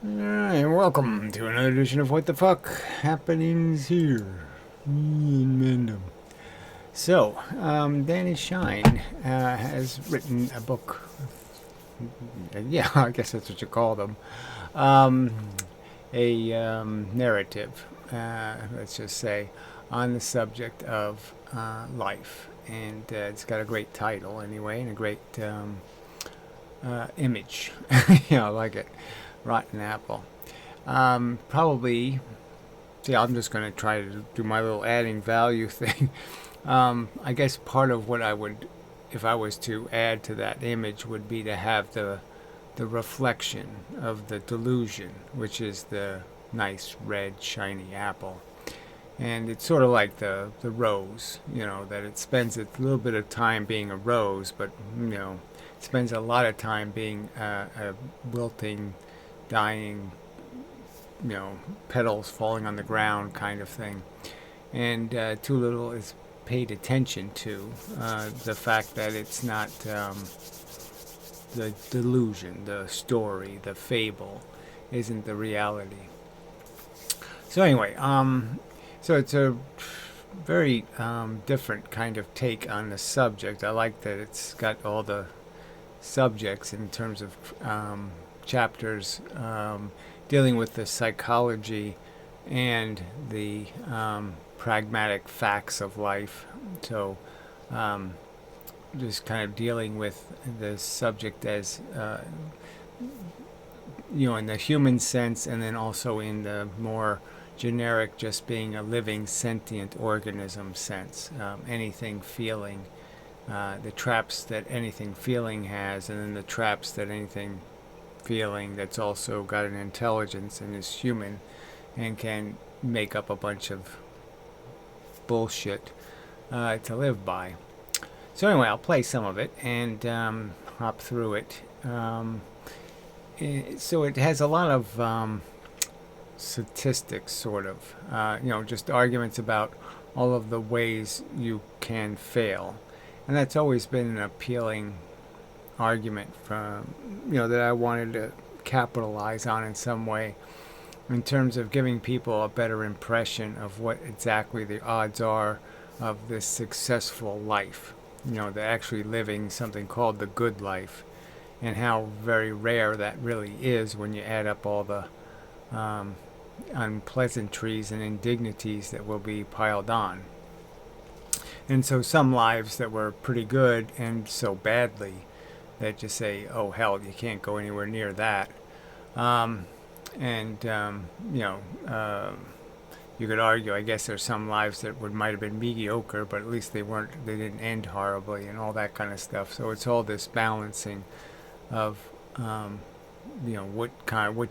Alright, welcome to another edition of What the Fuck Happenings here in Mendham. So, Danny Shine has written a book. Yeah, I guess that's what you call them. Um, a narrative, let's just say, on the subject of life. And it's got a great title, anyway, and a great image. Yeah, I like it. Rotten Apple. Probably, see, I'm just going to try to do my little adding value thing. I guess part of what I would, if I was to add to that image, would be to have the reflection of the delusion, which is the nice red shiny apple. And it's sort of like the rose, that it spends a little bit of time being a rose, but it spends a lot of time being a wilting, dying, petals falling on the ground kind of thing. And too little is paid attention to the fact that it's not the delusion, the story, the fable, isn't the reality. So anyway, so it's a very different kind of take on the subject. I like that it's got all the subjects in terms of chapters dealing with the psychology and the pragmatic facts of life. So, just kind of dealing with the subject as, in the human sense, and then also in the more generic, just being a living, sentient organism sense. Anything feeling, the traps that anything feeling has, and then the traps that anything feeling that's also got an intelligence and is human and can make up a bunch of bullshit to live by. So anyway, I'll play some of it and hop through it. So it has a lot of statistics, sort of, just arguments about all of the ways you can fail, and that's always been an appealing argument from that I wanted to capitalize on in some way in terms of giving people a better impression of what exactly the odds are of this successful life, the actually living something called the good life, and how very rare that really is when you add up all the unpleasantries and indignities that will be piled on. And so some lives that were pretty good and so badly that you say, oh hell, you can't go anywhere near that. And you could argue, I guess there's some lives that might have been mediocre, but at least they didn't end horribly, and all that kind of stuff. So it's all this balancing of what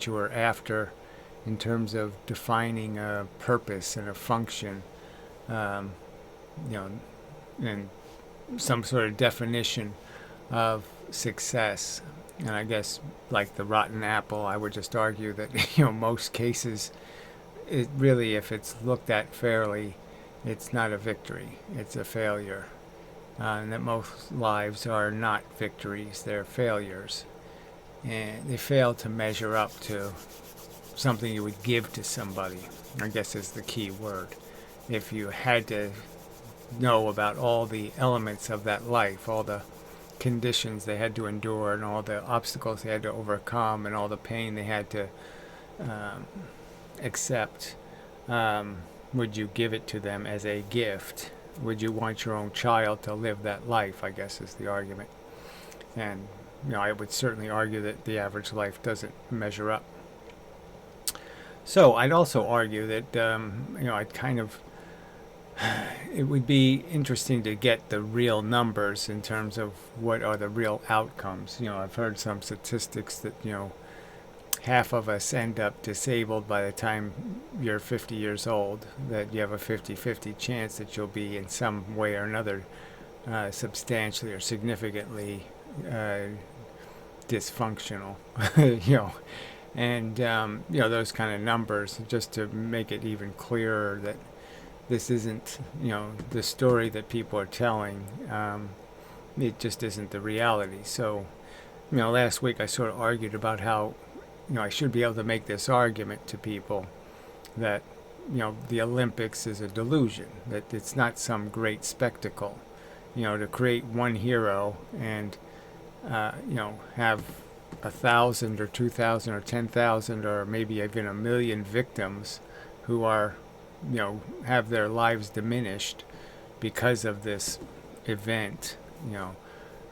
you were after in terms of defining a purpose and a function, um, and some sort of definition of success. And I guess, like the rotten apple, I would just argue that most cases, it really, if it's looked at fairly, it's not a victory, it's a failure, and that most lives are not victories, they're failures, and they fail to measure up to something you would give to somebody, I guess is the key word. If you had to know about all the elements of that life, all the conditions they had to endure, and all the obstacles they had to overcome, and all the pain they had to accept, would you give it to them as a gift? Would you want your own child to live that life, I guess is the argument. And I would certainly argue that the average life doesn't measure up. So I'd also argue that I'd kind of it would be interesting to get the real numbers in terms of what are the real outcomes. I've heard some statistics that half of us end up disabled by the time you're 50 years old, that you have a 50-50 chance that you'll be in some way or another substantially or significantly dysfunctional. And those kind of numbers, just to make it even clearer that this isn't the story that people are telling. It just isn't the reality. So last week I sort of argued about how I should be able to make this argument to people that, the Olympics is a delusion, that it's not some great spectacle. To create one hero and, have 1,000 or 2,000 or 10,000 or maybe even 1,000,000 victims who are, have their lives diminished because of this event,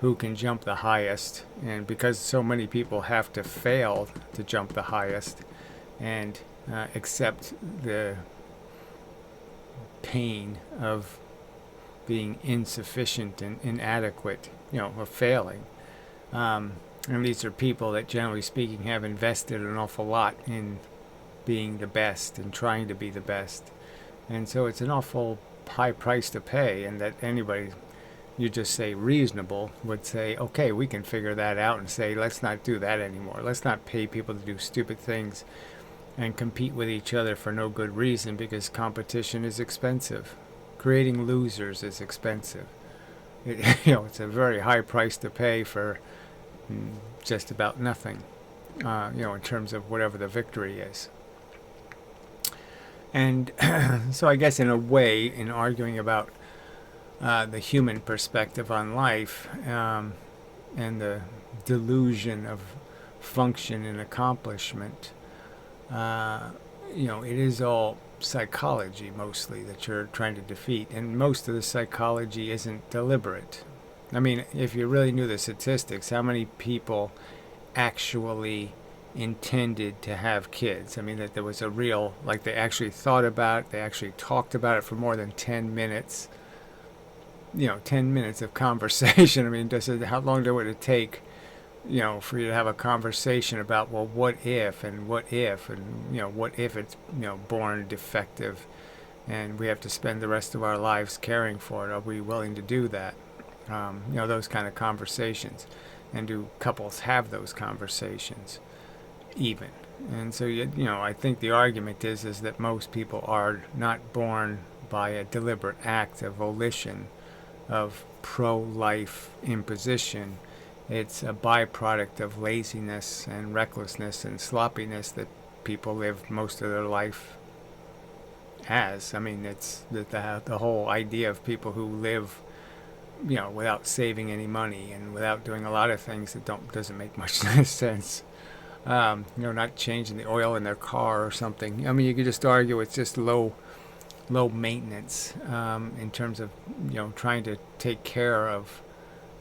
who can jump the highest, and because so many people have to fail to jump the highest and accept the pain of being insufficient and inadequate, or failing. And these are people that, generally speaking, have invested an awful lot in being the best and trying to be the best. And so it's an awful high price to pay, and that anybody, you just say reasonable, would say, okay, we can figure that out, and say, let's not do that anymore. Let's not pay people to do stupid things and compete with each other for no good reason, because competition is expensive. Creating losers is expensive. It's a very high price to pay for just about nothing, in terms of whatever the victory is. And so I guess in a way, in arguing about the human perspective on life, and the delusion of function and accomplishment, it is all psychology mostly that you're trying to defeat, and most of the psychology isn't deliberate. I mean, if you really knew the statistics, how many people actually intended to have kids? I mean, that there was a real, like, they actually thought about it, they actually talked about it for more than 10 minutes. 10 minutes of conversation. I mean, how long would it take, for you to have a conversation about, well, what if, and what if, and, what if it's, born defective and we have to spend the rest of our lives caring for it? Are we willing to do that? Those kind of conversations. And do couples have those conversations even? And so, I think the argument is that most people are not born by a deliberate act of volition, of pro-life imposition. It's a byproduct of laziness and recklessness and sloppiness that people live most of their life as. I mean, it's the whole idea of people who live, without saving any money and without doing a lot of things that doesn't make much sense. Not changing the oil in their car or something. I mean, you could just argue it's just low maintenance, in terms of, trying to take care of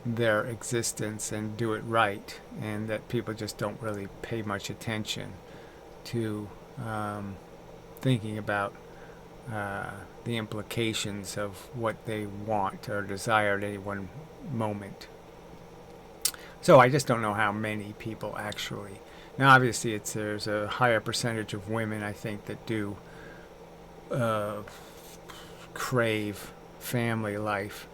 their existence and do it right, and that people just don't really pay much attention to thinking about the implications of what they want or desire at any one moment. So I just don't know how many people actually. Now, obviously, there's a higher percentage of women, I think, that do crave family life,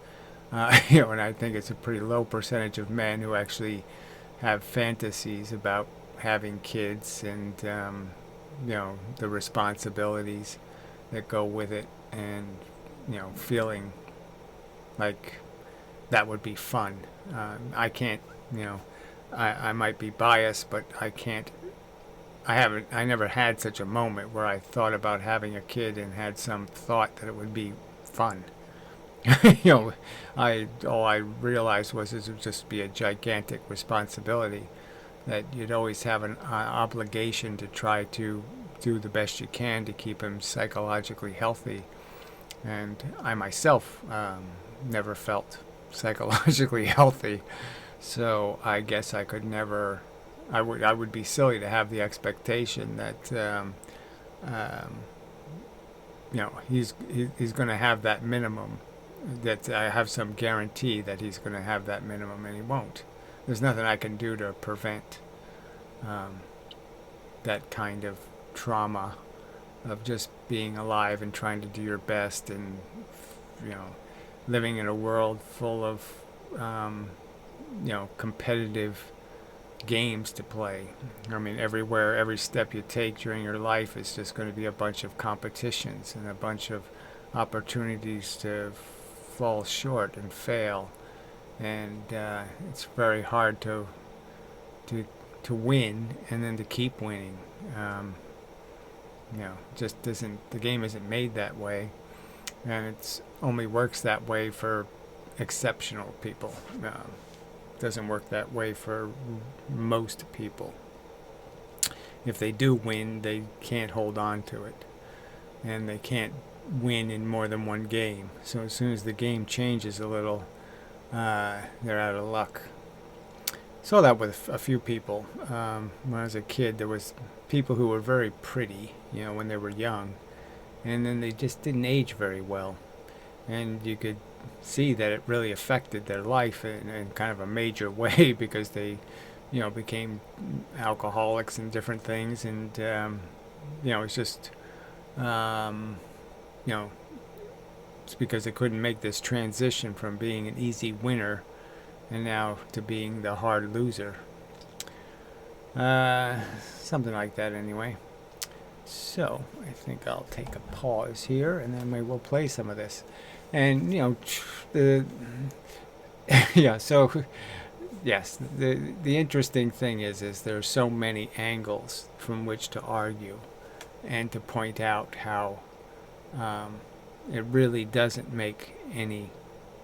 and I think it's a pretty low percentage of men who actually have fantasies about having kids and the responsibilities that go with it, and feeling like that would be fun. I can't, I might be biased, but I never had such a moment where I thought about having a kid and had some thought that it would be fun. All I realized was it would just be a gigantic responsibility, that you'd always have an obligation to try to do the best you can to keep him psychologically healthy. And I myself never felt psychologically healthy, so I guess I could never. I would be silly to have the expectation that he's going to have that minimum, that I have some guarantee that he's going to have that minimum, and he won't. There's nothing I can do to prevent that kind of trauma of just being alive and trying to do your best, and living in a world full of competitive games to play. I mean, every step you take during your life is just going to be a bunch of competitions and a bunch of opportunities to fall short and fail, and it's very hard to to win and then to keep winning. Just isn't, the game isn't made that way, and it's only works that way for exceptional people. Doesn't work that way for most people. If they do win, they can't hold on to it, and they can't win in more than one game. So as soon as the game changes a little, they're out of luck. Saw that with a few people. When I was a kid, there was people who were very pretty, when they were young, and then they just didn't age very well, and you could see that it really affected their life in kind of a major way, because they, became alcoholics and different things, and it's just, it's because they couldn't make this transition from being an easy winner and now to being the hard loser. Something like that anyway. So I think I'll take a pause here, and then we will play some of this. And so yes, the interesting thing is there's so many angles from which to argue and to point out how it really doesn't make any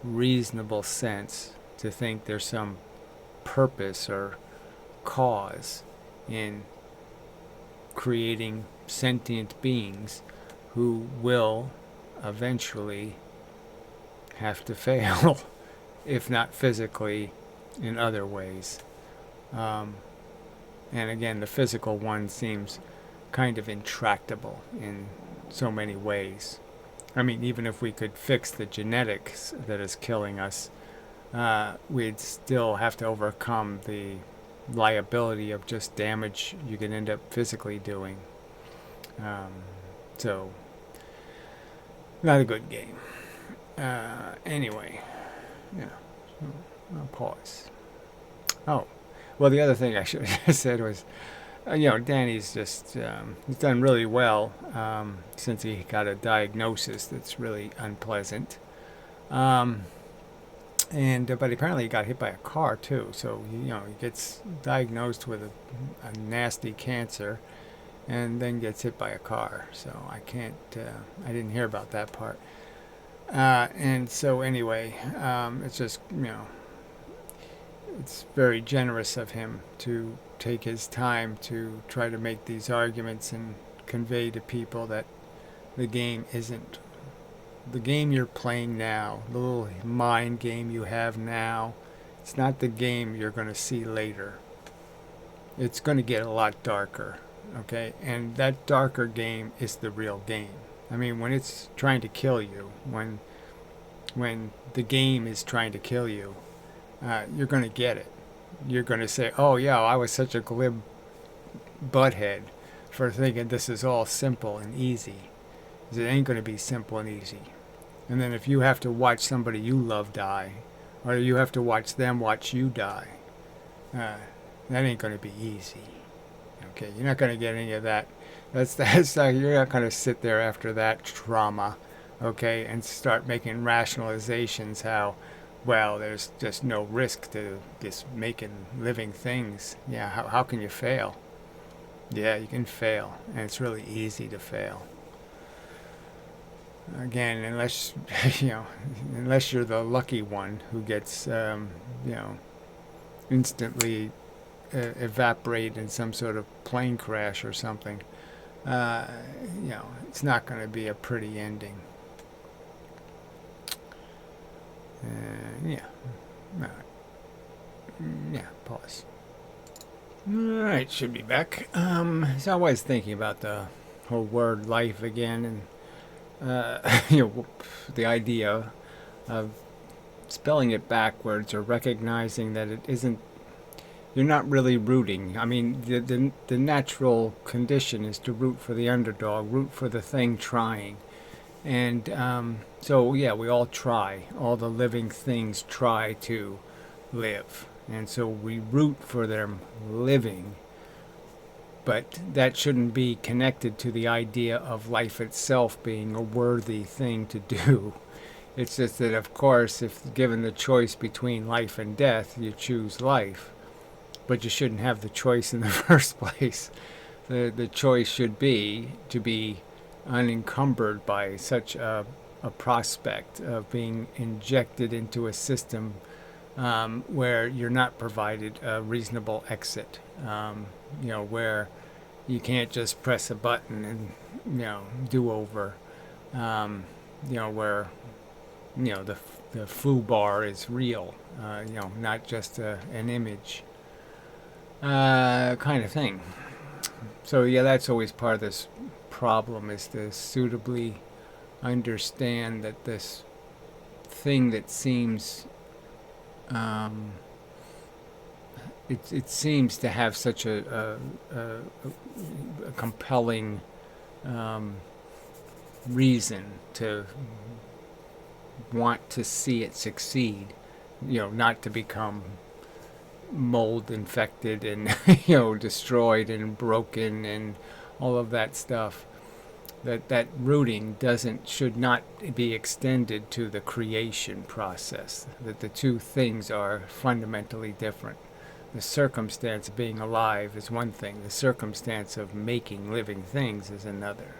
reasonable sense to think there's some purpose or cause in creating sentient beings who will eventually have to fail, if not physically, in other ways. And again, the physical one seems kind of intractable in so many ways. I mean, even if we could fix the genetics that is killing us, we'd still have to overcome the liability of just damage you can end up physically doing. So, not a good game. Anyway, I'll pause. Oh, well, the other thing I should have said was, Danny's just, he's done really well since he got a diagnosis that's really unpleasant. But apparently he got hit by a car too, so he gets diagnosed with a nasty cancer, and then gets hit by a car. So I didn't hear about that part. And so anyway, it's just it's very generous of him to take his time to try to make these arguments and convey to people that the game isn't the game you're playing now, the little mind game you have now. It's not the game you're going to see later. It's going to get a lot darker, okay? And that darker game is the real game. I mean, when it's trying to kill you, when the game is trying to kill you, you're going to get it. You're going to say, oh yeah, I was such a glib butthead for thinking this is all simple and easy. It ain't going to be simple and easy. And then if you have to watch somebody you love die, or you have to watch them watch you die, that ain't going to be easy. Okay, you're not going to get any of that. That's you're not going to sit there after that trauma, okay, and start making rationalizations how, well, there's just no risk to just making living things. Yeah, how can you fail? Yeah, you can fail, and it's really easy to fail. Again, unless unless you're the lucky one who gets instantly evaporate in some sort of plane crash or something, it's not going to be a pretty ending. Pause. Alright, should be back. So I was thinking about the whole word life again, and the idea of spelling it backwards, or recognizing that it isn't, you're not really rooting. I mean, the natural condition is to root for the underdog, root for the thing trying. And so yeah, we all try. All the living things try to live. And so we root for them living. But that shouldn't be connected to the idea of life itself being a worthy thing to do. It's just that, of course, if given the choice between life and death, you choose life. but you shouldn't have the choice in the first place. The choice should be to be unencumbered by such a prospect of being injected into a system where you're not provided a reasonable exit, where you can't just press a button and, do over, where, the foo bar is real, not just an image kind of thing. So, yeah, that's always part of this problem, is to suitably understand that this thing that seems it seems to have such a compelling reason to want to see it succeed, not to become mold infected and destroyed and broken and all of that stuff. That rooting should not be extended to the creation process. That the two things are fundamentally different. The circumstance of being alive is one thing. The circumstance of making living things is another.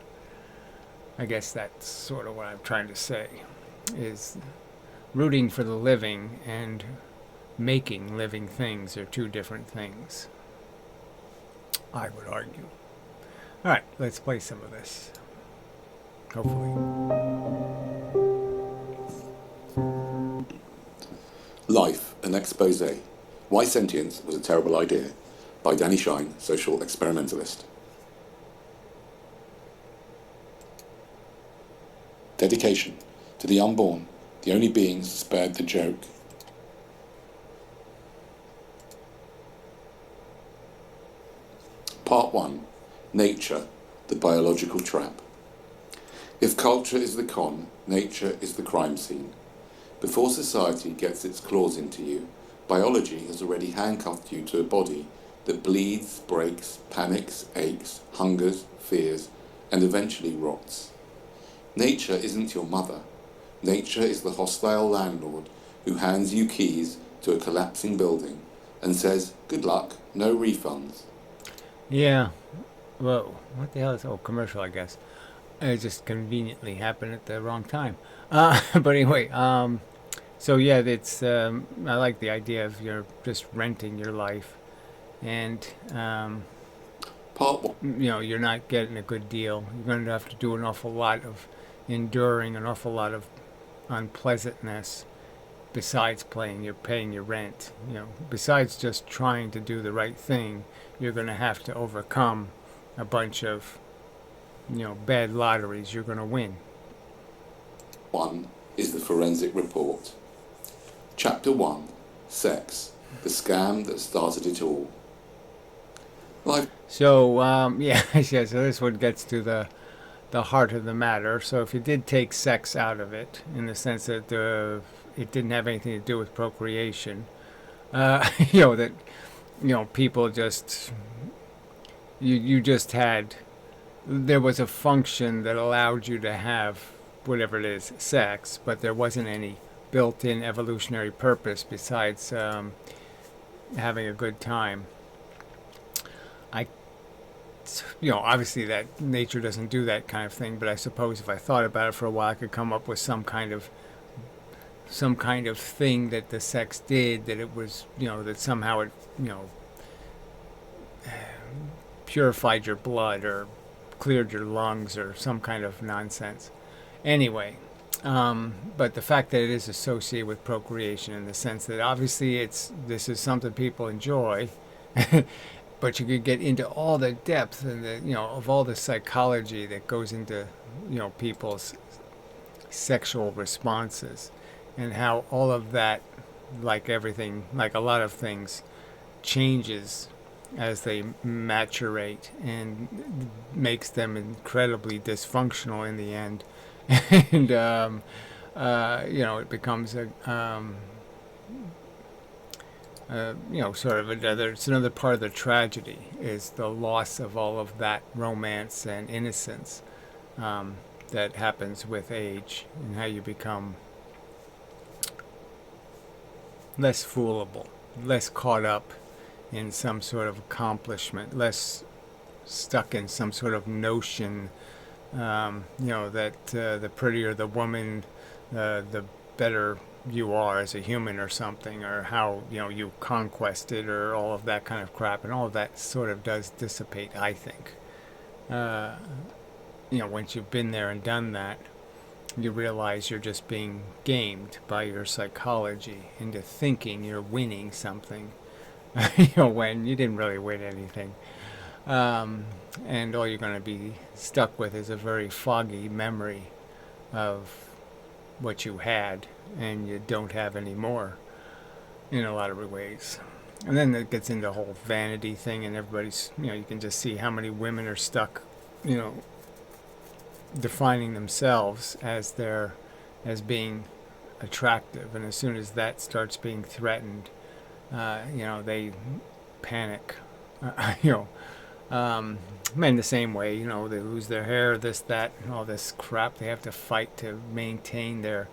I guess that's sort of what I'm trying to say, is rooting for the living and making living things are two different things, I would argue. All right, let's play some of this. Hopefully. Life, an Exposé. Why Sentience Was a Terrible Idea, by Danny Shine, social experimentalist. Dedication to the unborn, the only beings spared the joke. Part 1. Nature, the biological trap. If culture is the con, nature is the crime scene. Before society gets its claws into you, biology has already handcuffed you to a body that bleeds, breaks, panics, aches, hungers, fears, and eventually rots. Nature isn't your mother. Nature is the hostile landlord who hands you keys to a collapsing building and says, "Good luck, no refunds." Yeah. Whoa. What the hell is... Oh, commercial, I guess. It just conveniently happened at the wrong time. But anyway, so yeah, it's I like the idea of you're just renting your life, and Part 1. you're not getting a good deal. You're going to have to do an awful lot of enduring, an awful lot of unpleasantness. Besides paying your rent, besides just trying to do the right thing, you're going to have to overcome a bunch of bad lotteries you're going to win. 1 is the forensic report. Chapter 1. Sex, the scam that started it all. Life. So, yeah, so this one gets to the heart of the matter. So if you did take sex out of it, in the sense that it didn't have anything to do with procreation, that, people just, you just had, there was a function that allowed you to have whatever it is, sex, but there wasn't any built-in evolutionary purpose besides having a good time. Obviously that nature doesn't do that kind of thing, but I suppose if I thought about it for a while, I could come up with some kind of thing that the sex did, that it was, that somehow it, purified your blood or cleared your lungs or some kind of nonsense. Anyway, but the fact that it is associated with procreation, in the sense that obviously this is something people enjoy, but you could get into all the depth and of all the psychology that goes into people's sexual responses, and how all of that, like everything, like a lot of things, changes as they maturate and makes them incredibly dysfunctional in the end. And it becomes sort of another part of the tragedy, is the loss of all of that romance and innocence that happens with age, and how you become less foolable, less caught up in some sort of accomplishment, less stuck in some sort of notion, that the prettier the woman, the better you are as a human or something, or how, you conquested, or all of that kind of crap. And all of that sort of does dissipate, I think. Uh, once you've been there and done that, you realize you're just being gamed by your psychology into thinking you're winning something, when you didn't really win anything. And all you're going to be stuck with is a very foggy memory of what you had, and you don't have anymore in a lot of ways. And then it gets into the whole vanity thing, and everybody's, you can just see how many women are stuck, defining themselves as being attractive, and as soon as that starts being threatened, they panic. you know, Men the same way, they lose their hair, this, that, and all this crap. They have to fight to maintain their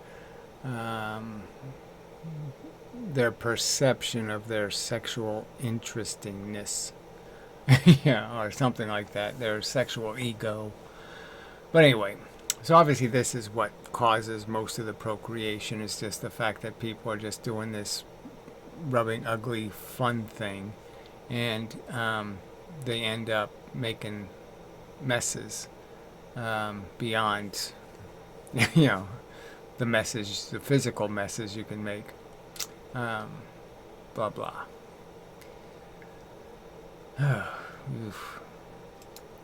perception of their sexual interestingness, or something like that. Their sexual ego. But anyway, so obviously this is what causes most of the procreation. Is just the fact that people are just doing this rubbing ugly fun thing, and they end up making messes beyond, the message, the physical messes you can make. Blah blah. Oof.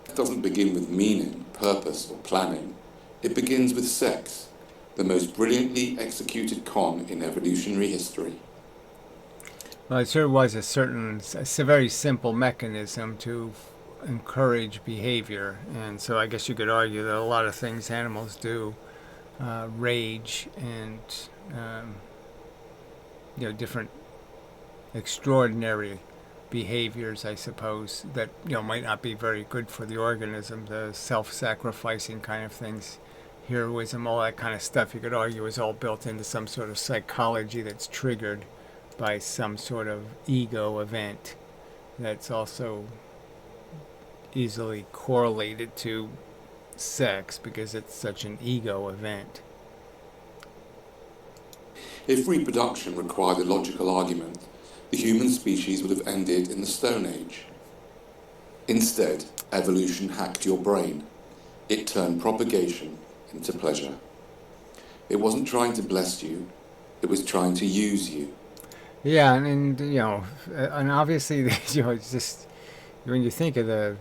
It doesn't begin with meaning, purpose, or planning. It begins with sex, the most brilliantly executed con in evolutionary history. Well, it sure was a very simple mechanism to encourage behavior, and so I guess you could argue that a lot of things animals do, rage and different extraordinary behaviors, I suppose, that might not be very good for the organism. The self-sacrificing kind of things, heroism, all that kind of stuff, you could argue is all built into some sort of psychology that's triggered by some sort of ego event that's also easily correlated to sex because it's such an ego event. If reproduction required a logical argument, the human species would have ended in the Stone Age. Instead, evolution hacked your brain. It turned propagation into pleasure. It wasn't trying to bless you, it was trying to use you. Yeah, and obviously, it's just when you think of the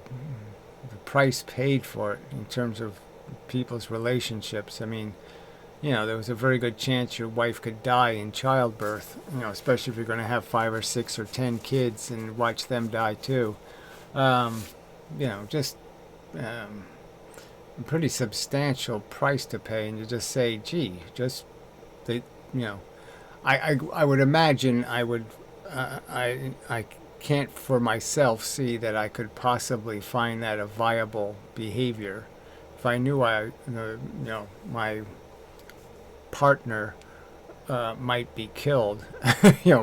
price paid for it in terms of people's relationships. I mean, there was a very good chance your wife could die in childbirth, especially if you're going to have 5 or 6 or 10 kids and watch them die too. Just a pretty substantial price to pay, and you just say, gee, I would imagine I can't for myself see that I could possibly find that a viable behavior. If I knew my partner might be killed,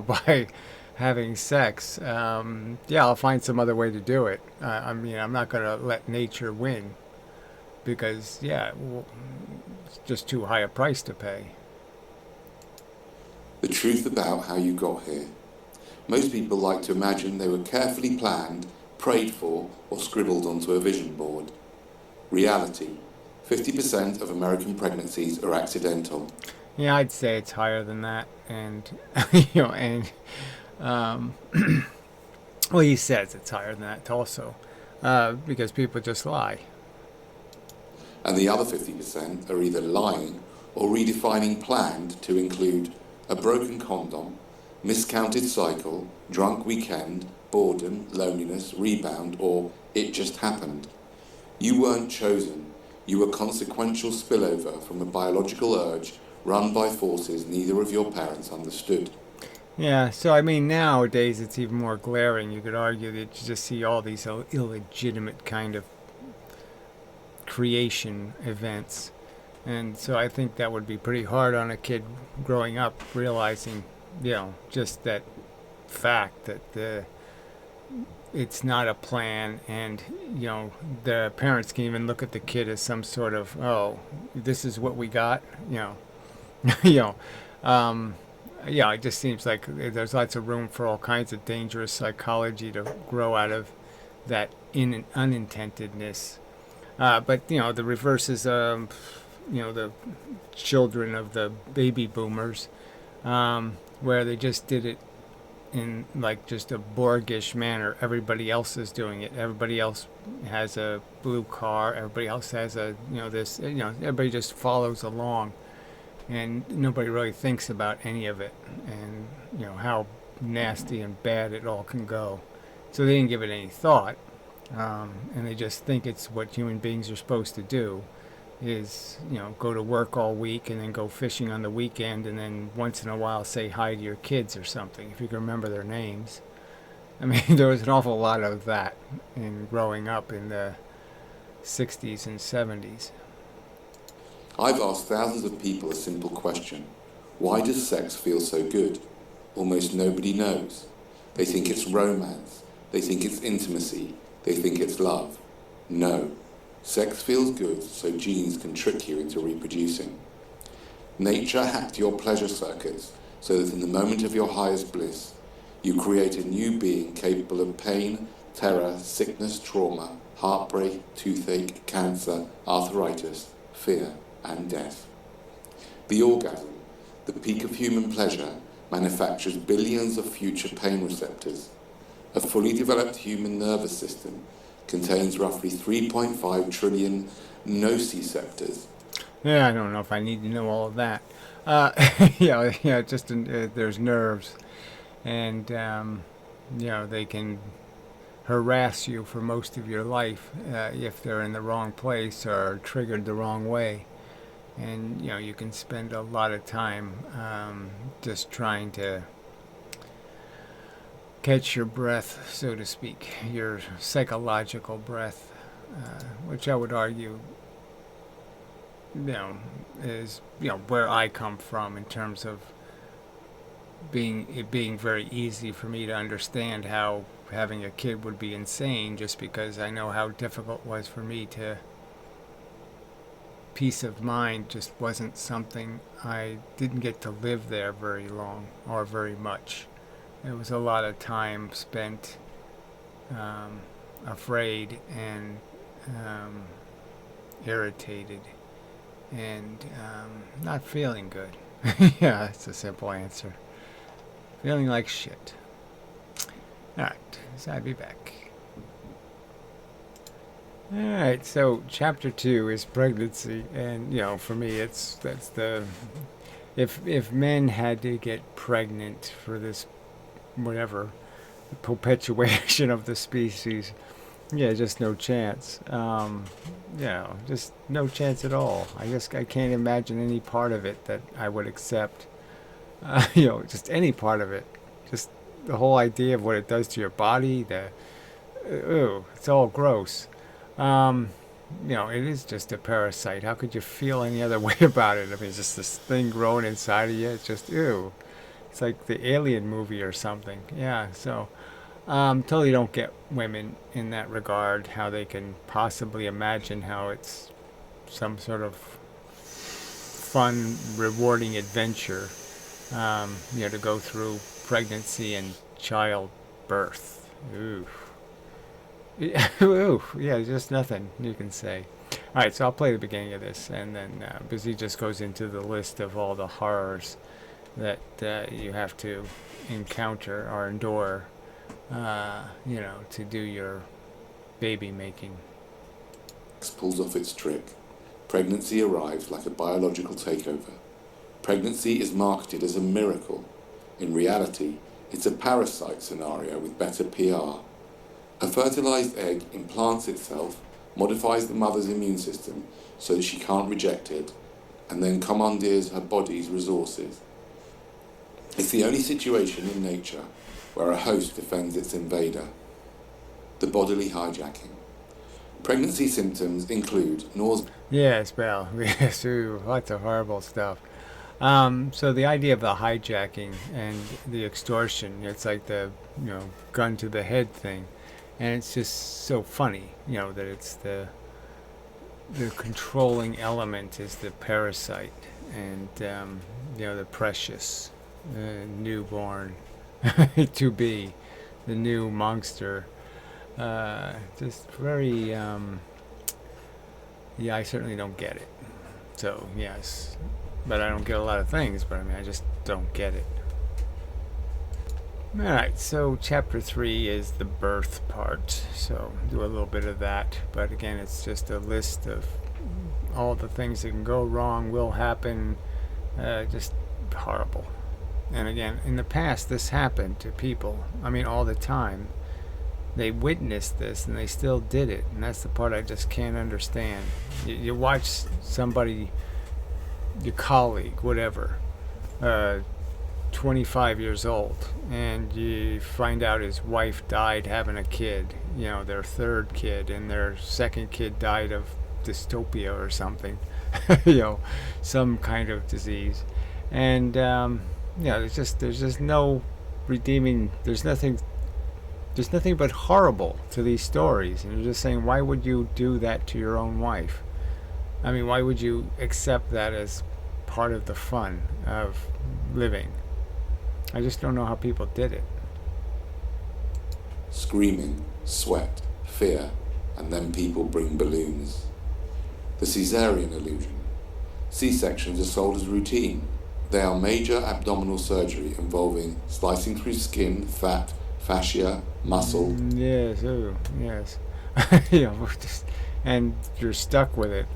by having sex, I'll find some other way to do it. I'm not going to let nature win because, it's just too high a price to pay. The truth about how you got here. Most people like to imagine they were carefully planned, prayed for, or scribbled onto a vision board. Reality. 50% of American pregnancies are accidental. Yeah, I'd say it's higher than that, and well, he says it's higher than that also, because people just lie. And the other 50% are either lying or redefining planned to include a broken condom, miscounted cycle, drunk weekend, boredom, loneliness, rebound, or it just happened. You weren't chosen. You were consequential spillover from a biological urge run by forces neither of your parents understood. Yeah, so nowadays it's even more glaring. You could argue that you just see all these illegitimate kind of creation events. And so I think that would be pretty hard on a kid growing up realizing, just that fact that it's not a plan, and the parents can even look at the kid as some sort of, oh, this is what we got, you know, um, yeah, it just seems like there's lots of room for all kinds of dangerous psychology to grow out of that unintentedness. But the reverse is, the children of the baby boomers, where they just did it in like just a Borgish manner. Everybody else is doing it. Everybody else has a blue car. Everybody else has a this. Everybody just follows along, and nobody really thinks about any of it, and how nasty and bad it all can go. So they didn't give it any thought, and they just think it's what human beings are supposed to do. Is go to work all week and then go fishing on the weekend, and then once in a while say hi to your kids or something, if you can remember their names. I mean, there was an awful lot of that in growing up in the 60s and 70s. I've asked thousands of people a simple question. Why does sex feel so good? Almost nobody knows. They think it's romance. They think it's intimacy. They think it's love. No. Sex feels good so genes can trick you into reproducing. Nature hacked your pleasure circuits so that in the moment of your highest bliss, you create a new being capable of pain, terror, sickness, trauma, heartbreak, toothache, cancer, arthritis, fear, and death. The orgasm, the peak of human pleasure, manufactures billions of future pain receptors. A fully developed human nervous system contains roughly 3.5 trillion nociceptors. Yeah, I don't know if I need to know all of that. Just there's nerves, and they can harass you for most of your life if they're in the wrong place or triggered the wrong way, and you can spend a lot of time just trying to catch your breath, so to speak, your psychological breath, which I would argue, is where I come from in terms of it being very easy for me to understand how having a kid would be insane, just because I know how difficult it was for me to. Peace of mind just wasn't something. I didn't get to live there very long or very much. It was a lot of time spent afraid and irritated and not feeling good. Yeah, that's a simple answer. Feeling like shit. Alright, so I'll be back. Alright, so chapter 2 is pregnancy, and for me if men had to get pregnant for this whatever perpetuation of the species, just no chance. Just no chance at all. I can't imagine any part of it that I would accept. Just any part of it. Just the whole idea of what it does to your body. It's all gross. It is just a parasite. How could you feel any other way about it? I mean, it's just this thing growing inside of you. It's just ew. It's like the Alien movie or something. Yeah, so totally don't get women in that regard, how they can possibly imagine how it's some sort of fun, rewarding adventure, to go through pregnancy and childbirth. Ooh. Ooh, yeah, just nothing you can say. Alright, so I'll play the beginning of this, and then because he just goes into the list of all the horrors that you have to encounter or endure, to do your baby making. Pulls off its trick. Pregnancy arrives like a biological takeover. Pregnancy is marketed as a miracle. In reality, it's a parasite scenario with better PR. A fertilized egg implants itself, modifies the mother's immune system so that she can't reject it, and then commandeers her body's resources. It's the only situation in nature where a host defends its invader. The bodily hijacking. Pregnancy symptoms include nausea. Yes, well, yes, lots of horrible stuff. So the idea of the hijacking and the extortion, it's like the gun to the head thing. And it's just so funny, that it's the controlling element is the parasite, and the precious, newborn, to be, the new monster. Just very, I certainly don't get it. So yes, but I don't get a lot of things. But I mean, I just don't get it. All right, so chapter 3 is the birth part, so do a little bit of that, but again, it's just a list of all the things that can go wrong, will happen, just horrible. And again, in the past, this happened to people, all the time. They witnessed this, and they still did it, and that's the part I just can't understand. You watch somebody, your colleague, whatever, 25 years old, and you find out his wife died having a kid, their third kid, and their second kid died of dystopia or something, some kind of disease. And there's just no redeeming. There's nothing but horrible to these stories, and you're just saying, why would you do that to your own wife? Why would you accept that as part of the fun of living? I just don't know how people did it. Screaming, sweat, fear, and then people bring balloons. The caesarean illusion. C-sections are sold as routine. They are major abdominal surgery involving slicing through skin, fat, fascia, muscle. Yes, yes. And you're stuck with it,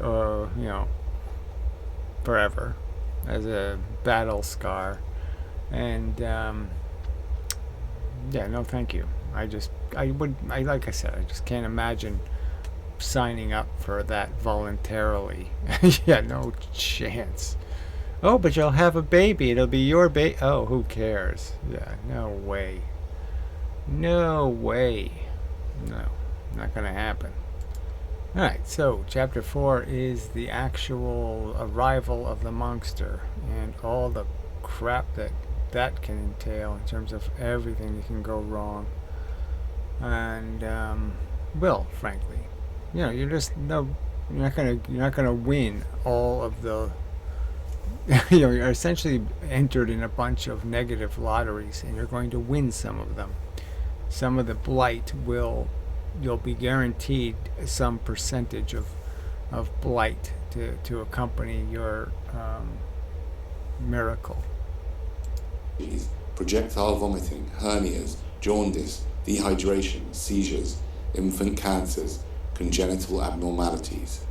forever, as a battle scar. And no, thank you. Like I said, I just can't imagine signing up for that voluntarily. Yeah, no chance. Oh, but you'll have a baby. It'll be your baby. Oh, who cares? Yeah, no way. No way. No, not gonna happen. Alright, so chapter 4 is the actual arrival of the monster and all the crap that can entail in terms of everything that can go wrong. And frankly, you're not gonna win all of the. You're essentially entered in a bunch of negative lotteries, and you're going to win some of them. Some of the blight you'll be guaranteed some percentage of blight to accompany your miracle. Projectile vomiting, hernias, jaundice, dehydration, seizures, infant cancers, congenital abnormalities.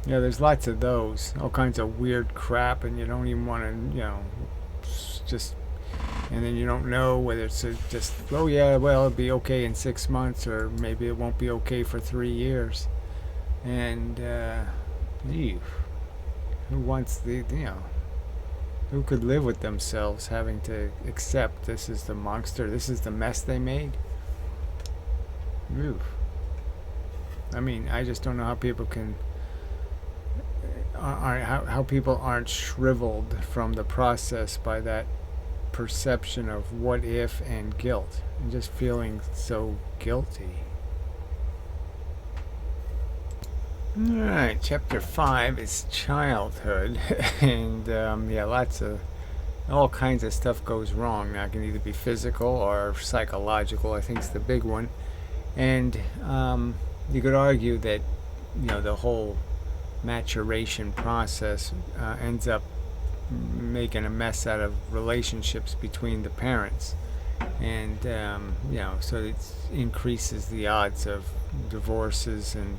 Yeah, there's lots of those, all kinds of weird crap, and you don't even want to, just, and then you don't know whether it's just, it'll be okay in 6 months, or maybe it won't be okay for 3 years. And, who wants who could live with themselves having to accept this is the monster, this is the mess they made? Oof. I just don't know how people can, how people aren't shriveled from the process by that perception of what if and guilt, and just feeling so guilty. Alright, chapter 5 is childhood, and lots of, all kinds of stuff goes wrong. Now, it can either be physical or psychological, I think is the big one. And you could argue that, the whole maturation process ends up making a mess out of relationships between the parents. And, so it increases the odds of divorces and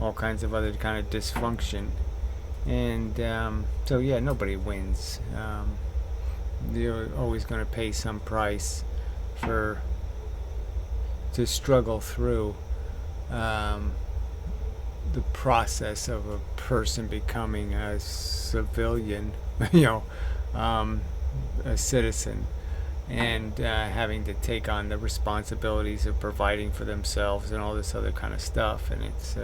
all kinds of other kind of dysfunction. And nobody wins. You're always going to pay some price to struggle through the process of a person becoming a civilian, a citizen, and having to take on the responsibilities of providing for themselves and all this other kind of stuff. And it's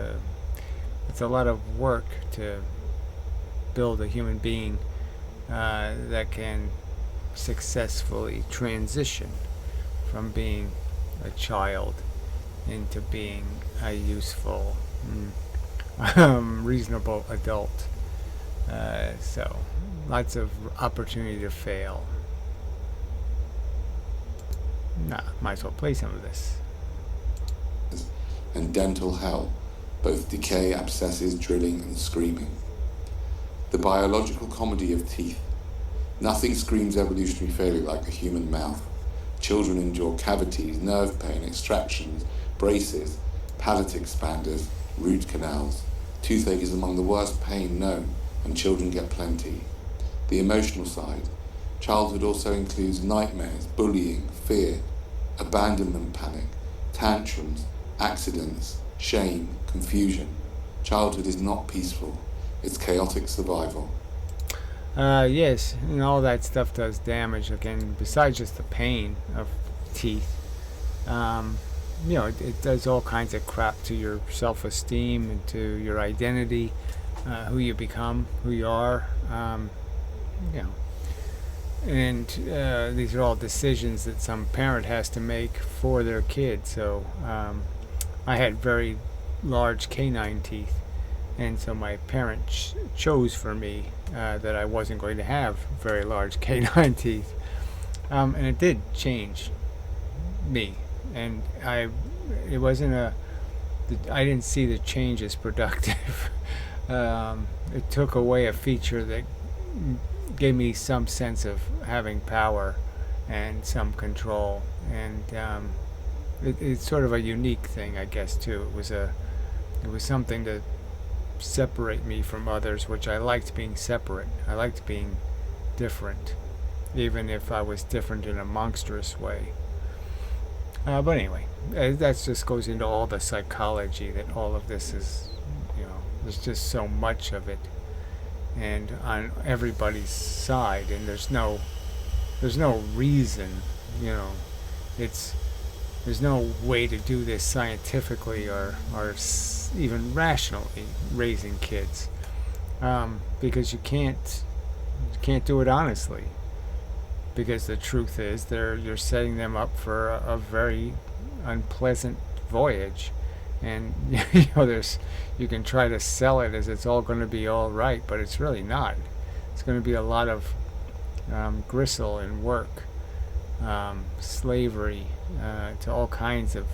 a lot of work to build a human being that can successfully transition from being a child into being a useful, reasonable adult. So, lots of opportunity to fail. Nah, might as well play some of this. And dental hell, both decay, abscesses, drilling, and screaming. The biological comedy of teeth. Nothing screams evolutionary failure like a human mouth. Children endure cavities, nerve pain, extractions, braces, palate expanders, root canals. Toothache is among the worst pain known, and children get plenty. The emotional side. Childhood also includes nightmares, bullying, fear, abandonment panic, tantrums, accidents, shame, confusion. Childhood is not peaceful. It's chaotic survival. Yes, and all that stuff does damage. Again, besides just the pain of teeth, it does all kinds of crap to your self-esteem and to your identity, who you become, who you are. You know, and these are all decisions that some parent has to make for their kid. So I had very large canine teeth, and so my parents chose for me that I wasn't going to have very large canine teeth, and it did change me, and it wasn't I didn't see the change as productive. It took away a feature that gave me some sense of having power and some control, and it's sort of a unique thing, I guess, too. It was something to separate me from others, which I liked being separate. I liked being different, even if I was different in a monstrous way. But anyway, that just goes into all the psychology that all of this is, there's just so much of it, and on everybody's side, and there's no reason, there's no way to do this scientifically or even rationally, raising kids, because you can't do it honestly, because the truth is you're setting them up for a very unpleasant voyage, and you can try to sell it as it's all going to be all right, but it's really not. It's going to be a lot of gristle and work, slavery to all kinds of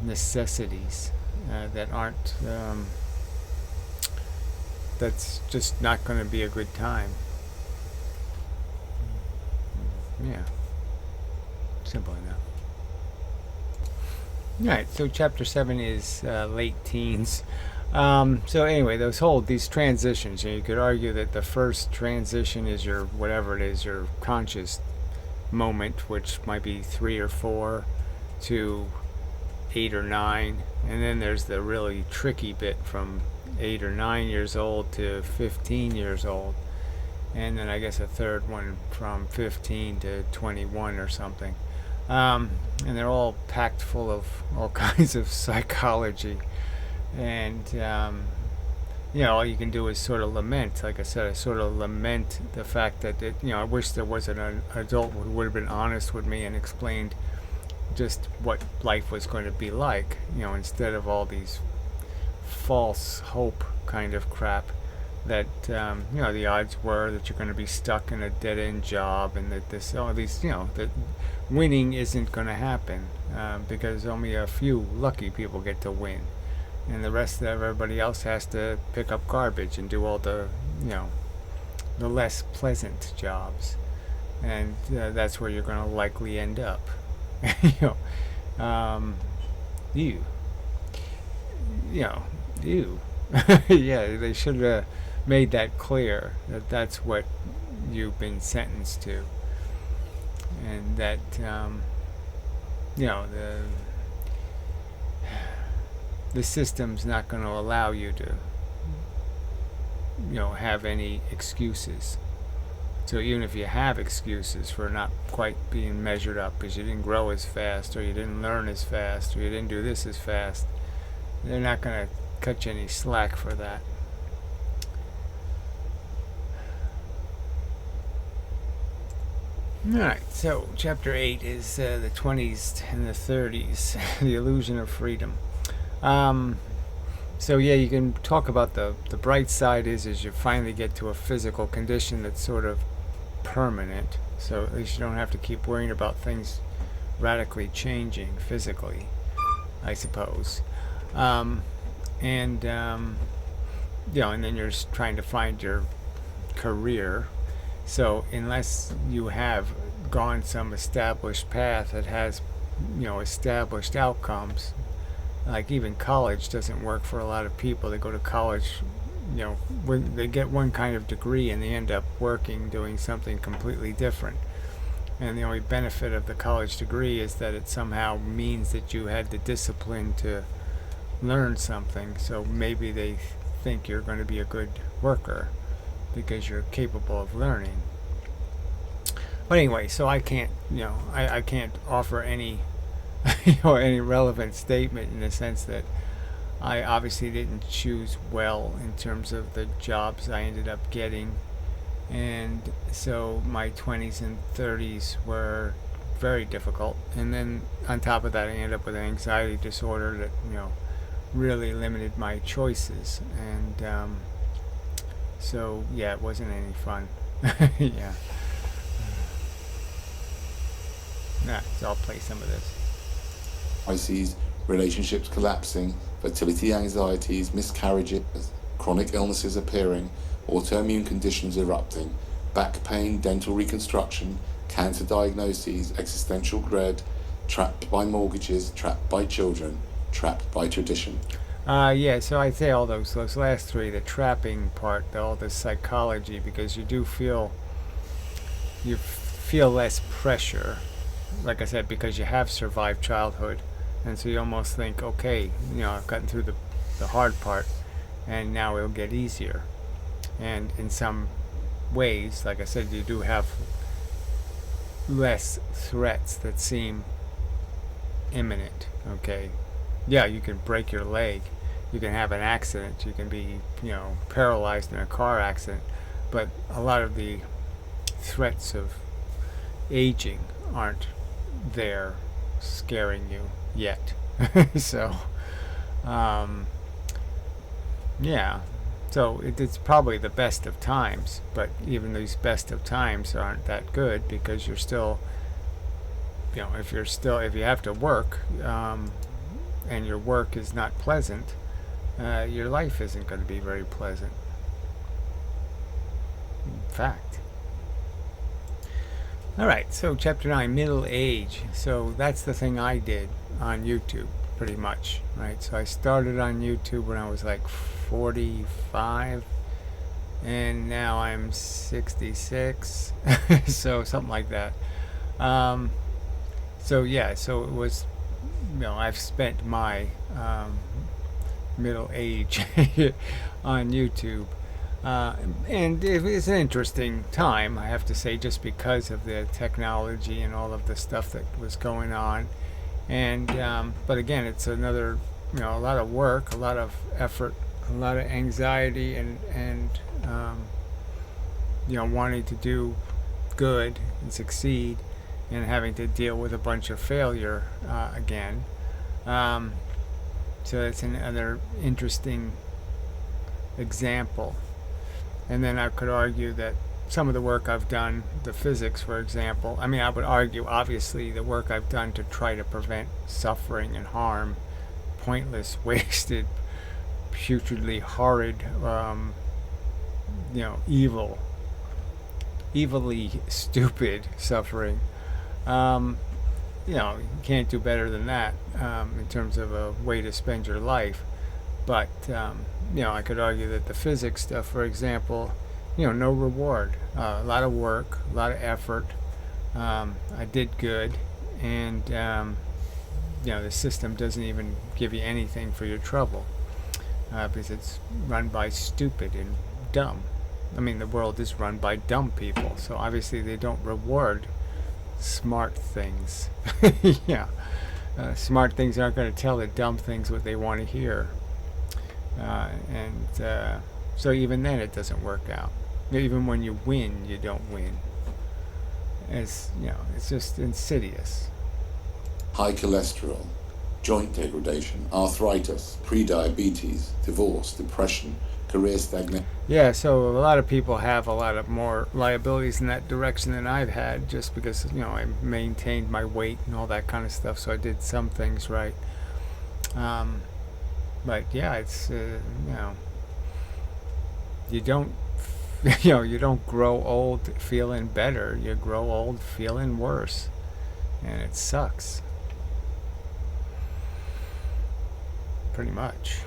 necessities that aren't that's just not going to be a good time. Yeah, simple enough. Alright, so chapter 7 is late teens. So anyway, these transitions, you could argue that the first transition is your, whatever it is, your conscious moment, which might be 3 or 4 to 8 or 9, and then there's the really tricky bit from 8 or 9 years old to 15 years old, and then I guess a third one from 15 to 21 or something. And they're all packed full of all kinds of psychology, and all you can do is sort of lament. Like I said, I sort of lament the fact that I wish there was an adult who would have been honest with me and explained just what life was going to be like, instead of all these false hope kind of crap that the odds were that you're going to be stuck in a dead-end job, and that that winning isn't going to happen, because only a few lucky people get to win, and the rest of everybody else has to pick up garbage and do all the the less pleasant jobs, and that's where you're going to likely end up. You yeah, they should have made that clear, that that's what you've been sentenced to, and that the system's not going to allow you to have any excuses. So even if you have excuses for not quite being measured up because you didn't grow as fast, or you didn't learn as fast, or you didn't do this as fast, they're not going to cut you any slack for that. All right, so chapter 8 is the 20s and the 30s, the illusion of freedom. Um, so yeah, you can talk about the bright side is you finally get to a physical condition that's sort of permanent. So at least you don't have to keep worrying about things radically changing physically, I suppose. Um, and and then you're just trying to find your career. So unless you have gone some established path that has, established outcomes, like even college doesn't work for a lot of people. They go to college, when they get one kind of degree and they end up working doing something completely different. And the only benefit of the college degree is that it somehow means that you had the discipline to learn something. So maybe they think you're going to be a good worker because you're capable of learning. But anyway, so I can't, I can't offer any, any relevant statement in the sense that I obviously didn't choose well in terms of the jobs I ended up getting. And so my 20s and 30s were very difficult. And then on top of that, I ended up with an anxiety disorder that, really limited my choices. And so, yeah, it wasn't any fun. Yeah. So I'll play some of this. Crises, relationships collapsing, fertility anxieties, miscarriages, chronic illnesses appearing, autoimmune conditions erupting, back pain, dental reconstruction, cancer diagnoses, existential dread, trapped by mortgages, trapped by children, trapped by tradition. Yeah, so I'd say all those last three, the trapping part, all the psychology, because you feel less pressure, like I said, because you have survived childhood, and so you almost think, okay, I've gotten through the hard part, and now it'll get easier. And in some ways, like I said, you do have less threats that seem imminent. Okay, yeah, you can break your leg, you can have an accident, you can be paralyzed in a car accident, but a lot of the threats of aging aren't there scaring you yet. So yeah, so it's probably the best of times, but even these best of times aren't that good because you're still, if you have to work, and your work is not pleasant, your life isn't going to be very pleasant. In fact. Alright, so chapter 9, middle age. So that's the thing I did on YouTube, pretty much, right? So I started on YouTube when I was like 45, and now I'm 66, so something like that. So yeah, so it was, I've spent my middle age on YouTube. And it's an interesting time, I have to say, just because of the technology and all of the stuff that was going on. And but again, it's another, a lot of work, a lot of effort, a lot of anxiety, and wanting to do good and succeed, and having to deal with a bunch of failure again. So it's another interesting example. And then I could argue that some of the work I've done, the physics, for example, I would argue, obviously, the work I've done to try to prevent suffering and harm, pointless, wasted, putridly horrid, evilly stupid suffering. You can't do better than that in terms of a way to spend your life. But I could argue that the physics stuff, for example, no reward, a lot of work, a lot of effort. I did good, and the system doesn't even give you anything for your trouble because it's run by stupid and dumb. The world is run by dumb people, so obviously they don't reward smart things. Yeah, smart things aren't going to tell the dumb things what they want to hear. So even then it doesn't work out. Even when you win, you don't win. It's, it's just insidious. High cholesterol, joint degradation, arthritis, pre-diabetes, divorce, depression, career stagnation. Yeah, so a lot of people have a lot of more liabilities in that direction than I've had, just because I maintained my weight and all that kind of stuff. So I did some things right. But yeah, it's you don't you don't grow old feeling better. You grow old feeling worse, and it sucks. Pretty much.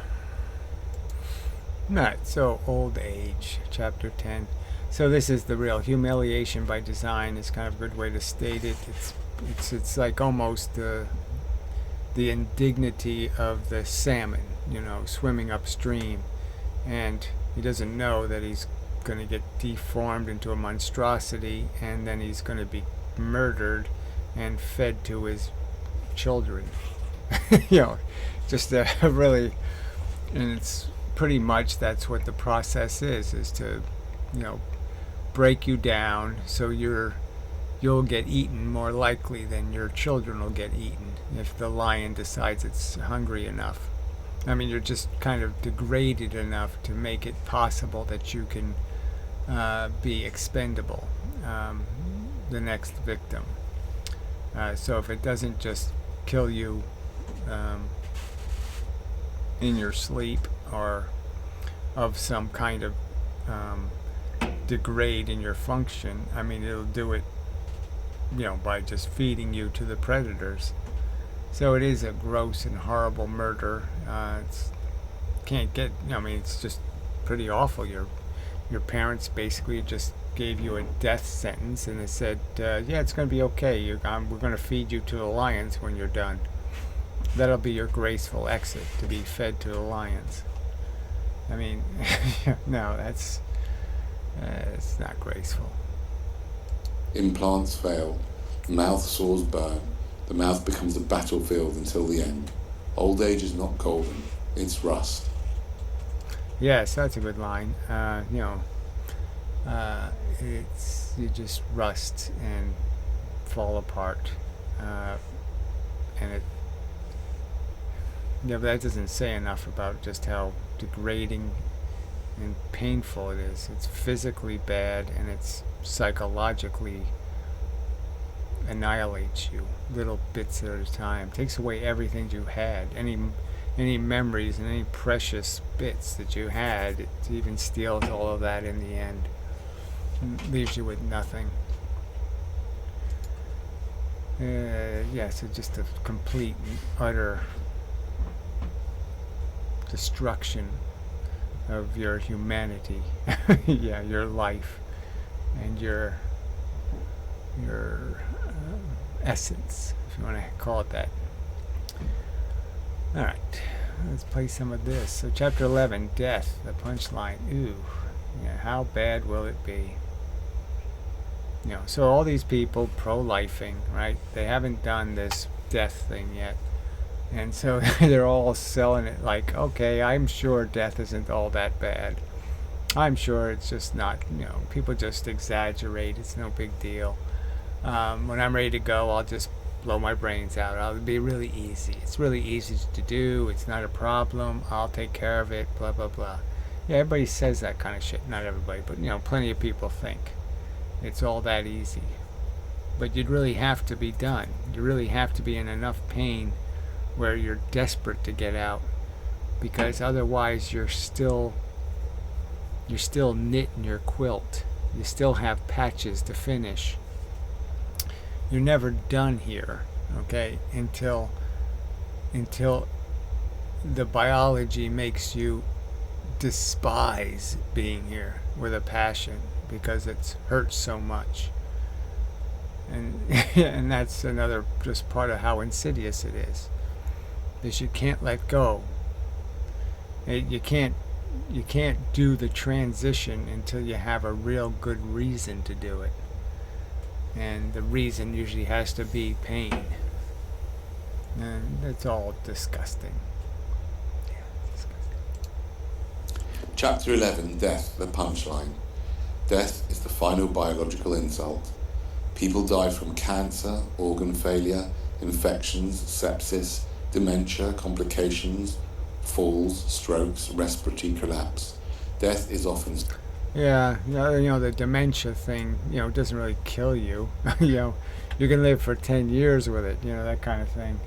Right, so old age, chapter 10. So this is the real humiliation by design is kind of a good way to state it. It's like almost the indignity of the salmon, swimming upstream, and he doesn't know that he's going to get deformed into a monstrosity, and then he's going to be murdered and fed to his children. Just a really, and it's pretty much that's what the process is to break you down so you'll get eaten more likely than your children will get eaten if the lion decides it's hungry enough. I mean, you're just kind of degraded enough to make it possible that you can be expendable, the next victim. So if it doesn't just kill you in your sleep or of some kind of degrade in your function, I mean, it'll do it, by just feeding you to the predators. So it is a gross and horrible murder. It's just pretty awful. Your parents basically just gave you a death sentence, and they said, yeah, it's going to be okay. We're going to feed you to the lions when you're done. That'll be your graceful exit, to be fed to the lions. I mean, no, it's not graceful. Implants fail, mouth sores burn, the mouth becomes a battlefield until the end. Old age is not golden, it's rust. Yes, that's a good line. You just rust and fall apart, and it. Yeah, but that doesn't say enough about just how degrading and painful it is. It's physically bad, and it's psychologically annihilates you, little bits at a time. Takes away everything you had, any memories and any precious bits that you had. It even steals all of that in the end. Leaves you with nothing. So just a complete and utter destruction of your humanity. Yeah, your life and your essence, if you want to call it that. All right, let's play some of this. So chapter 11, death, the punchline. Ooh, yeah, how bad will it be? So all these people pro-lifing, right? They haven't done this death thing yet. And so they're all selling it like, okay, I'm sure death isn't all that bad. I'm sure it's just not, people just exaggerate. It's no big deal. When I'm ready to go, I'll just blow my brains out. It'll be really easy. It's really easy to do. It's not a problem. I'll take care of it, blah, blah, blah. Yeah, everybody says that kind of shit. Not everybody, but, plenty of people think it's all that easy. But you'd really have to be done. You really have to be in enough pain where you're desperate to get out, because otherwise you're still knitting your quilt. You still have patches to finish. You're never done here, okay, until the biology makes you despise being here with a passion because it hurts so much. And that's another just part of how insidious it is. Is you can't let go. You can't do the transition until you have a real good reason to do it. And the reason usually has to be pain. And it's all disgusting. Yeah, disgusting. Chapter 11, death, the punchline. Death is the final biological insult. People die from cancer, organ failure, infections, sepsis, dementia, complications, falls, strokes, respiratory collapse. Death is often... Yeah, the dementia thing, doesn't really kill you. You can live for 10 years with it, that kind of thing.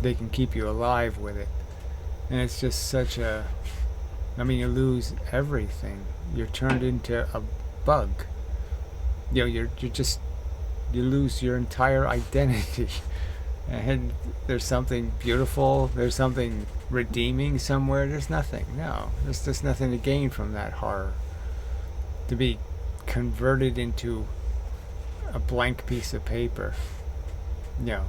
They can keep you alive with it. And it's just such a, you lose everything. You're turned into a bug. You lose your entire identity. And there's something beautiful, there's something redeeming somewhere. There's nothing. No, there's just nothing to gain from that horror. To be converted into a blank piece of paper. To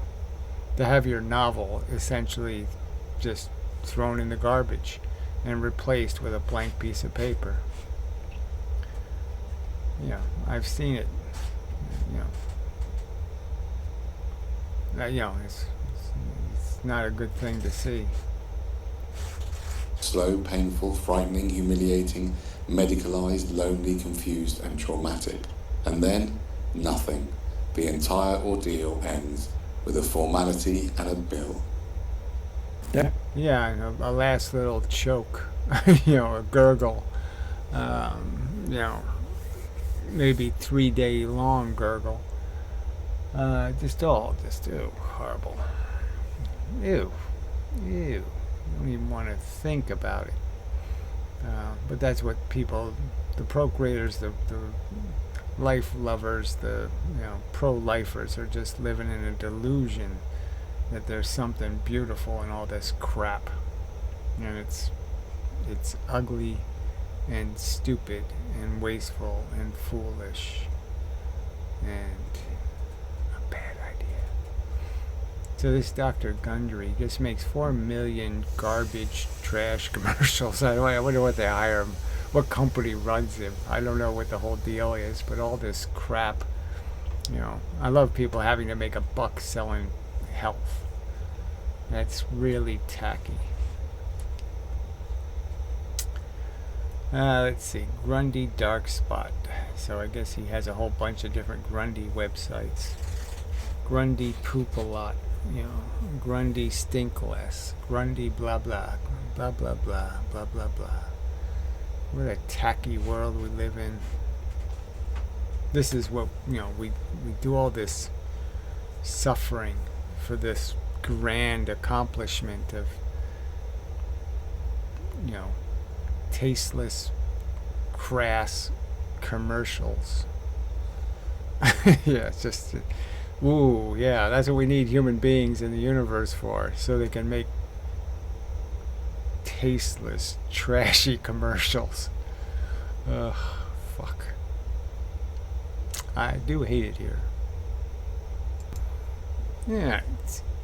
have your novel essentially just thrown in the garbage and replaced with a blank piece of paper. I've seen it. It's not a good thing to see. Slow, painful, frightening, humiliating, medicalized, lonely, confused, and traumatic. And then, nothing. The entire ordeal ends with a formality and a bill. Yeah, and a last little choke, a gurgle, maybe 3-day long gurgle. Just horrible. Ew. I don't even want to think about it. But that's what people, the procreators, the life lovers, the pro-lifers are just living in a delusion that there's something beautiful in all this crap, and it's ugly and stupid and wasteful and foolish and a bad idea. So this Dr. Gundry just makes 4 million garbage trash commercials. I wonder what they hire him, what company runs him. I don't know what the whole deal is, but all this crap, I love people having to make a buck selling health. That's really tacky. Let's see, Grundy Dark Spot. So I guess he has a whole bunch of different Grundy websites. Grundy Poop a Lot, Grundy Stink Less, Grundy blah blah, blah blah blah, blah blah blah. What a tacky world we live in. This is what, we do all this suffering for this grand accomplishment of, tasteless, crass commercials. Yeah, it's just, ooh, yeah, that's what we need human beings in the universe for, so they can make tasteless, trashy commercials. Ugh, fuck. I do hate it here. Yeah,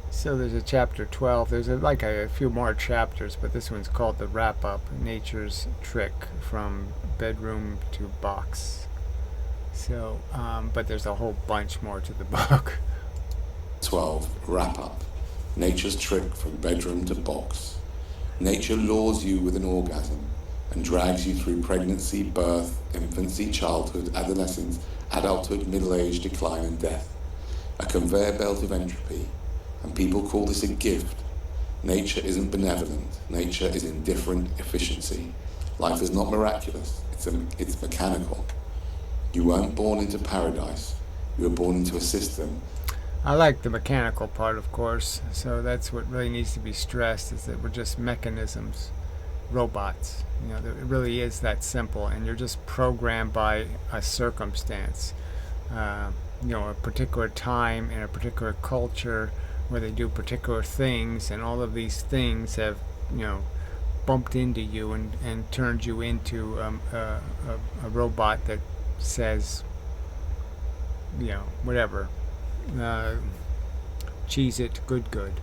so there's a chapter 12. There's a few more chapters, but this one's called The Wrap-Up, Nature's Trick from Bedroom to Box. So, but there's a whole bunch more to the book. 12. Wrap-Up, Nature's Trick from Bedroom to Box. Nature lures you with an orgasm and drags you through pregnancy, birth, infancy, childhood, adolescence, adulthood, middle age, decline, and death. A conveyor belt of entropy, and people call this a gift. Nature isn't benevolent. Nature is indifferent efficiency. Life is not miraculous. It's mechanical. You weren't born into paradise. You were born into a system. I like the mechanical part, of course. So that's what really needs to be stressed, is that we're just mechanisms, robots. It really is that simple, and you're just programmed by a circumstance. A particular time in a particular culture where they do particular things, and all of these things have, bumped into you and turned you into a robot that says, whatever, cheese it, good,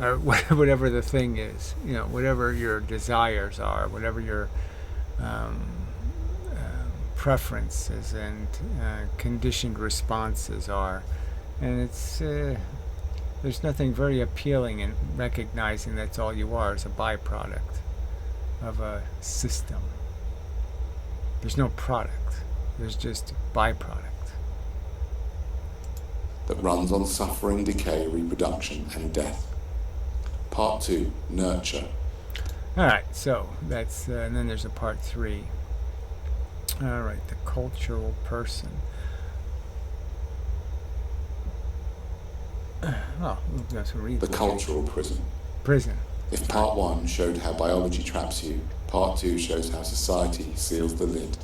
or whatever the thing is, whatever your desires are, whatever your preferences and conditioned responses are. And it's there's nothing very appealing in recognizing that's all you are, as a byproduct of a system. There's no product, there's just byproduct. that runs on suffering, decay, reproduction, and death. Part 2, Nurture. All right, so that's and then there's a part 3. All right, the cultural person. Oh, we've got to read The cultural prison. prison. If part 1 showed how biology traps you, part 2 shows how society seals the lid.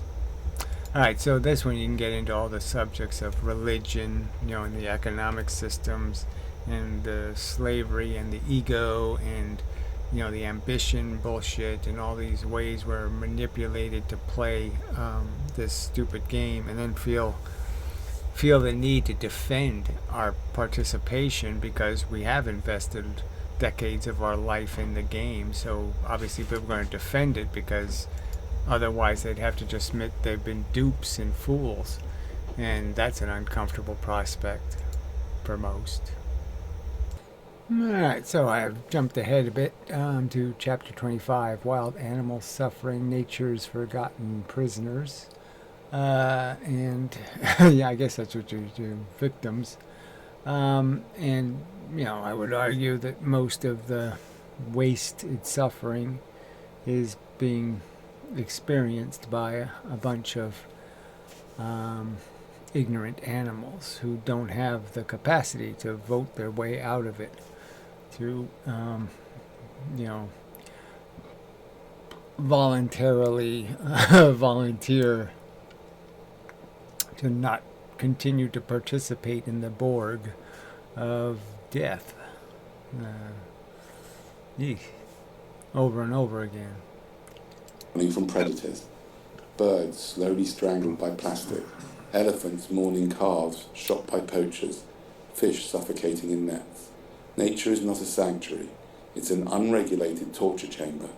All right, so this one you can get into all the subjects of religion, and the economic systems, and the slavery, and the ego, and the ambition bullshit, and all these ways we're manipulated to play this stupid game, and then feel the need to defend our participation because we have invested decades of our life in the game. So obviously people are going to defend it because otherwise they'd have to just admit they've been dupes and fools, and that's an uncomfortable prospect for most. Alright, so I've jumped ahead a bit to chapter 25, Wild Animals Suffering, Nature's Forgotten Prisoners. And yeah, I guess that's what you do, victims. And I would argue that most of the wasted suffering is being experienced by a bunch of ignorant animals who don't have the capacity to vote their way out of it, to voluntarily volunteer to not continue to participate in the Borg of death. Over and over again. Running from predators. Birds slowly strangled by plastic. Elephants mourning calves shot by poachers. Fish suffocating in nets. Nature is not a sanctuary. It's an unregulated torture chamber.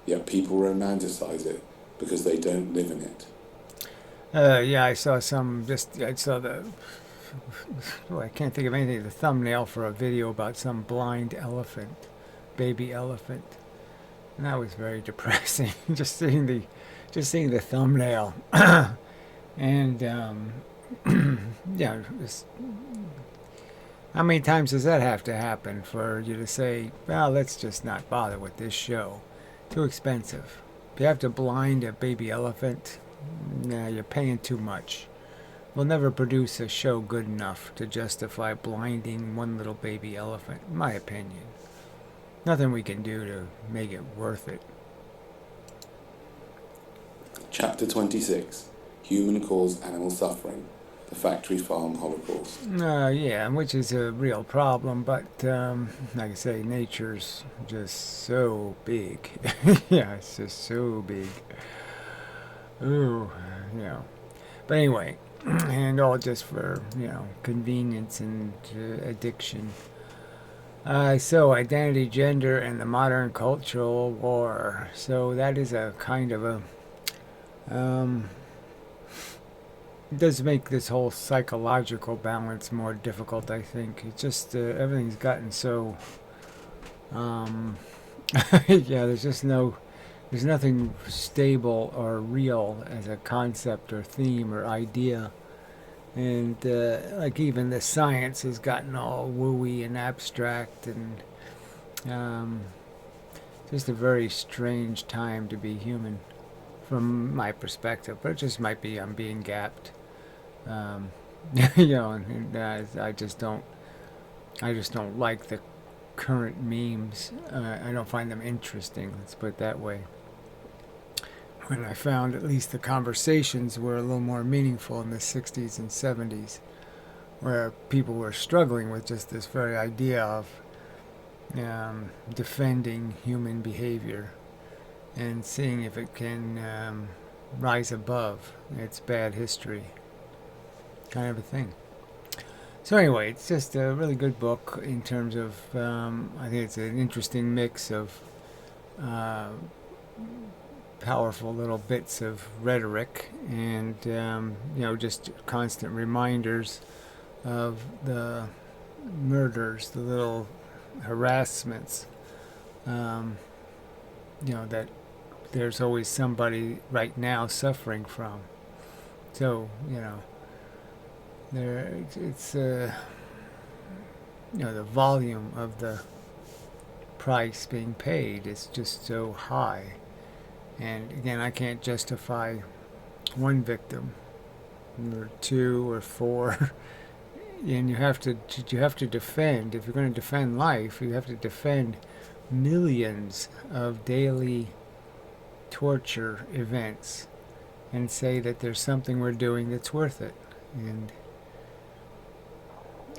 Yet people romanticize it because they don't live in it. Yeah, I saw the, I can't think of anything, the thumbnail for a video about some blind elephant, baby elephant. And that was very depressing, just seeing the thumbnail. And, how many times does that have to happen for you to say, well, let's just not bother with this show? Too expensive. If you have to blind a baby elephant, nah, you're paying too much. We'll never produce a show good enough to justify blinding one little baby elephant, in my opinion. Nothing we can do to make it worth it. Chapter 26, Human-Caused Animal Suffering, the Factory Farm Holocaust. Yeah, which is a real problem, but like I say, nature's just so big. Yeah, it's just so big. Ooh, But anyway, and all just for, convenience and addiction. So, identity, gender, and the modern cultural war. So that is a kind of a... it does make this whole psychological balance more difficult, I think. It's just, everything's gotten so... yeah, there's nothing stable or real as a concept or theme or idea. And like even the science has gotten all wooey and abstract, and just a very strange time to be human from my perspective. But it just might be I'm being gapped. And I just don't like the current memes. I don't find them interesting, let's put it that way. When I found at least the conversations were a little more meaningful in the 60s and 70s, where people were struggling with just this very idea of defending human behavior and seeing if it can rise above its bad history, kind of a thing. So anyway, it's just a really good book in terms of, I think it's an interesting mix of powerful little bits of rhetoric and, just constant reminders of the murders, the little harassments, that there's always somebody right now suffering from. So, it's the volume of the price being paid is just so high. And again, I can't justify one victim or two or four. And you have to defend. If you're going to defend life, you have to defend millions of daily torture events and say that there's something we're doing that's worth it. And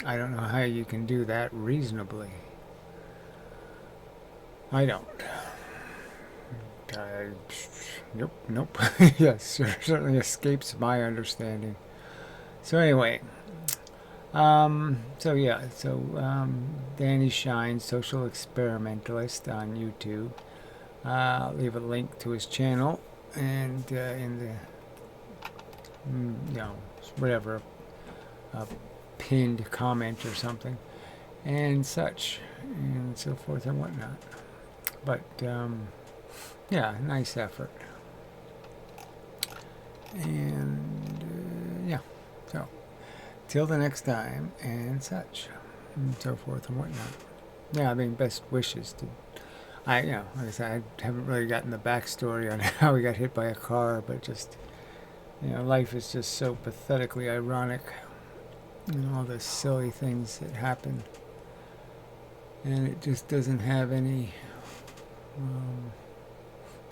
I don't know how you can do that reasonably. I don't. Nope. Yes, certainly escapes my understanding. So anyway, Danny Shine, social experimentalist on YouTube. I'll leave a link to his channel and in the whatever, a pinned comment or something, and such, and so forth and whatnot. But nice effort. And so till the next time, and such, and so forth and whatnot. Yeah, I mean, best wishes to. Like I said, I haven't really gotten the backstory on how he got hit by a car, but just, life is just so pathetically ironic, all the silly things that happen, and it just doesn't have any.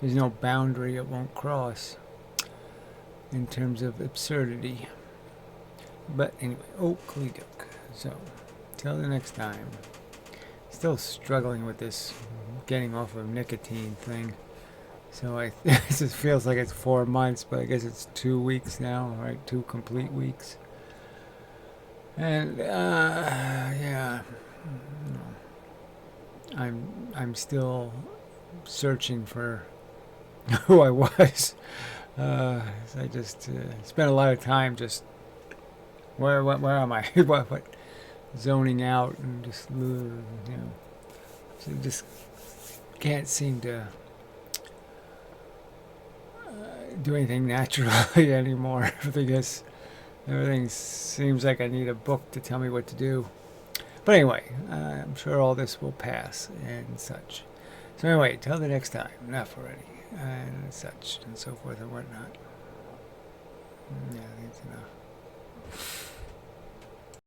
There's no boundary it won't cross in terms of absurdity. But anyway, Oakley Duck. So, till the next time. Still struggling with this getting off of nicotine thing. So it just feels like it's 4 months, but I guess it's 2 weeks now, right? 2 complete weeks. And I'm still searching for who I was. I just spent a lot of time just where am I? what zoning out and just so just can't seem to do anything naturally anymore because everything seems like I need a book to tell me what to do. But anyway, I'm sure all this will pass and such. So anyway, till the next time, enough already, and such, and so forth and whatnot. Yeah, I think it's enough.